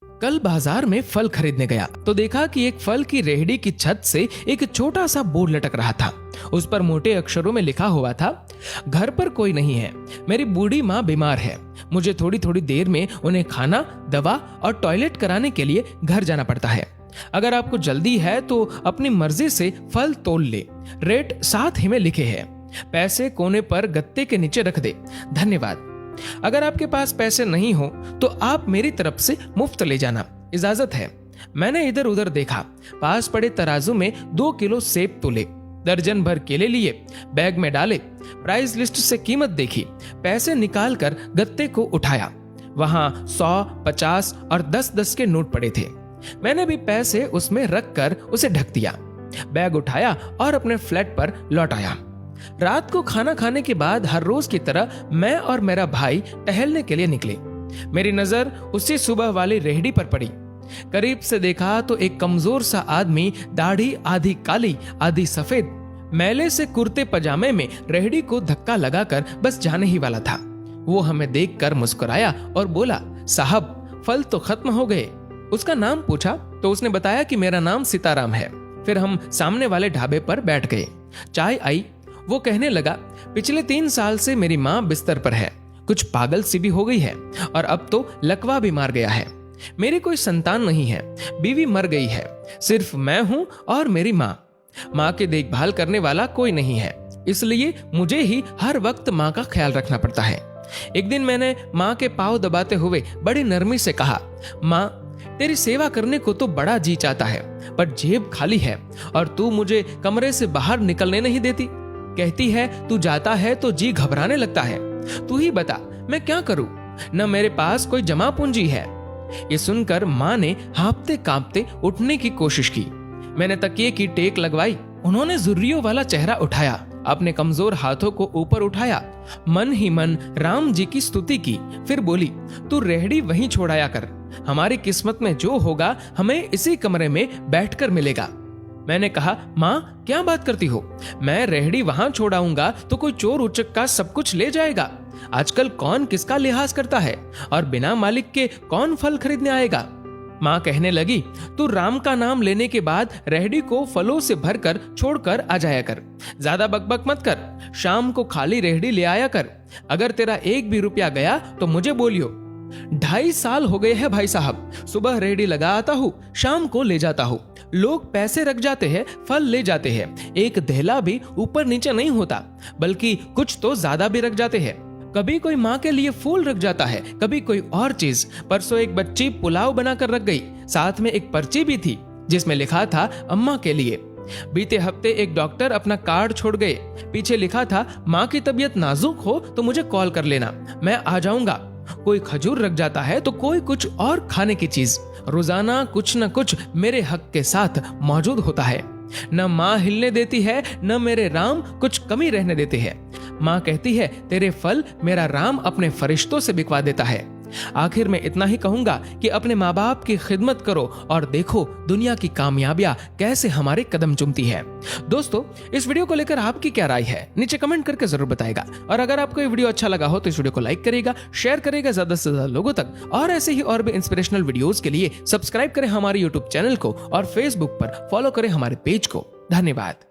कल बाजार में फल खरीदने गया तो देखा कि एक फल की रेहड़ी की छत से एक छोटा सा बोर्ड लटक रहा था। उस पर मोटे अक्षरों में लिखा हुआ था, घर पर कोई नहीं है, मेरी बूढ़ी माँ बीमार है, मुझे थोड़ी थोड़ी देर में उन्हें खाना, दवा और टॉयलेट कराने के लिए घर जाना पड़ता है। अगर आपको जल्दी है तो अपनी मर्जी से फल तोल ले, रेट साथ ही में लिखे हैं, पैसे कोने पर गत्ते के नीचे रख दे, धन्यवाद। अगर आपके पास पैसे नहीं हो तो आप मेरी तरफ से मुफ्त ले जाना, इजाजत है। मैंने इधर उधर देखा, पास पड़े तराजू में 2 किलो सेब तोले, दर्जन भर केले लिए, बैग में डाले, प्राइस लिस्ट से कीमत देखी, पैसे निकालकर गत्ते को उठाया। वहां 100, 50 और 10-10 के नोट पड़े थे। मैंने भी पैसे उसमें रखकर उसे ढक दिया, बैग उठाया और अपने फ्लैट पर लौट आया। रात को खाना खाने के बाद हर रोज की तरह मैं और मेरा भाई टहलने के लिए निकले। मेरी नजर उसी सुबह वाली रेहड़ी पर पड़ी। करीब से देखा तो एक कमजोर सा आदमी, दाढ़ी आधी काली आधी सफेद, मैले से कुर्ते पजामे में रेहड़ी को धक्का लगाकर बस जाने ही वाला था। वो हमें देखकर मुस्कुराया और बोला, साहब फल तो खत्म हो गए। उसका नाम पूछा तो उसने बताया कि मेरा नाम सीताराम है। फिर हम सामने वाले ढाबे पर बैठ गए। चाय आई। वो कहने लगा, पिछले 3 साल से मेरी माँ बिस्तर पर है, कुछ पागल सी भी हो गई है और अब तो लकवा भी मार गया है। मेरी कोई संतान नहीं है, बीवी मर गई है, सिर्फ मैं हूं और मेरी माँ। माँ की देखभाल करने वाला कोई नहीं है, इसलिए मुझे ही हर वक्त माँ का ख्याल रखना पड़ता है। एक दिन मैंने माँ के पाँव दबाते हुए बड़ी नरमी से कहा, माँ तेरी सेवा करने को तो बड़ा जी चाहता है, पर जेब खाली है और तू मुझे कमरे से बाहर निकलने नहीं देती। कहती है तू जाता है तो जी घबराने लगता है। तू ही बता मैं क्या करूं, न मेरे पास कोई जमा पूंजी है। ये सुनकर माँ ने हाँफते कांपते उठने की कोशिश की। मैंने तकिए की टेक लगवाई। उन्होंने जुर्रियों वाला चेहरा उठाया, अपने कमजोर हाथों को ऊपर उठाया, मन ही मन राम जी की स्तुति की। फिर बोली, तू रेहड़ी वहीं छोड़ाया कर, हमारी किस्मत में जो होगा हमें इसी कमरे में बैठकर मिलेगा। मैंने कहा, माँ क्या बात करती हो, मैं रेहड़ी वहां छोड़ाऊंगा तो कोई चोर उचक्का सब कुछ ले जाएगा। आजकल कौन किसका लिहाज करता है और बिना मालिक के कौन फल खरीदने आएगा। माँ कहने लगी, तू राम का नाम लेने के बाद रेहड़ी को फलों से भरकर छोड़कर आ जाया कर, ज्यादा बकबक मत कर, शाम को खाली रेहड़ी ले आया कर। अगर तेरा 1 भी रुपया गया तो मुझे बोलियो। 2.5 साल हो गए हैं भाई साहब, सुबह रेहड़ी लगा आता हूँ, शाम को ले जाता हूँ। लोग पैसे रख जाते हैं, फल ले जाते हैं, एक धेला भी ऊपर नीचे नहीं होता, बल्कि कुछ तो ज्यादा भी रख जाते हैं। कभी कोई माँ के लिए फूल रख जाता है, कभी कोई और चीज। परसों एक बच्ची पुलाव बनाकर रख गई, साथ में एक पर्ची भी थी जिसमें लिखा था अम्मा के लिए। बीते हफ्ते एक डॉक्टर अपना कार्ड छोड़ गए, पीछे लिखा था, माँ की तबीयत नाजुक हो तो मुझे कॉल कर लेना, मैं आ जाऊंगा। कोई खजूर रख जाता है तो कोई कुछ और खाने की चीज। रोजाना कुछ न कुछ मेरे हक के साथ मौजूद होता है। न माँ हिलने देती है, न मेरे राम कुछ कमी रहने देते हैं। माँ कहती है, तेरे फल मेरा राम अपने फरिश्तों से बिकवा देता है। आखिर में इतना ही कहूंगा कि अपने माँ बाप की खिदमत करो और देखो दुनिया की कामयाबियां कैसे हमारे कदम चूमती है। दोस्तों, इस वीडियो को लेकर आपकी क्या राय है, नीचे कमेंट करके जरूर बताएगा। और अगर आपको ये वीडियो अच्छा लगा हो तो इस वीडियो को लाइक करेगा, शेयर करेगा ज्यादा से ज्यादा लोगों तक। और ऐसे ही और भी इंस्पिरेशनल वीडियोस के लिए सब्सक्राइब करें हमारे यूट्यूब चैनल को और फेसबुक पर फॉलो करें हमारे पेज को। धन्यवाद।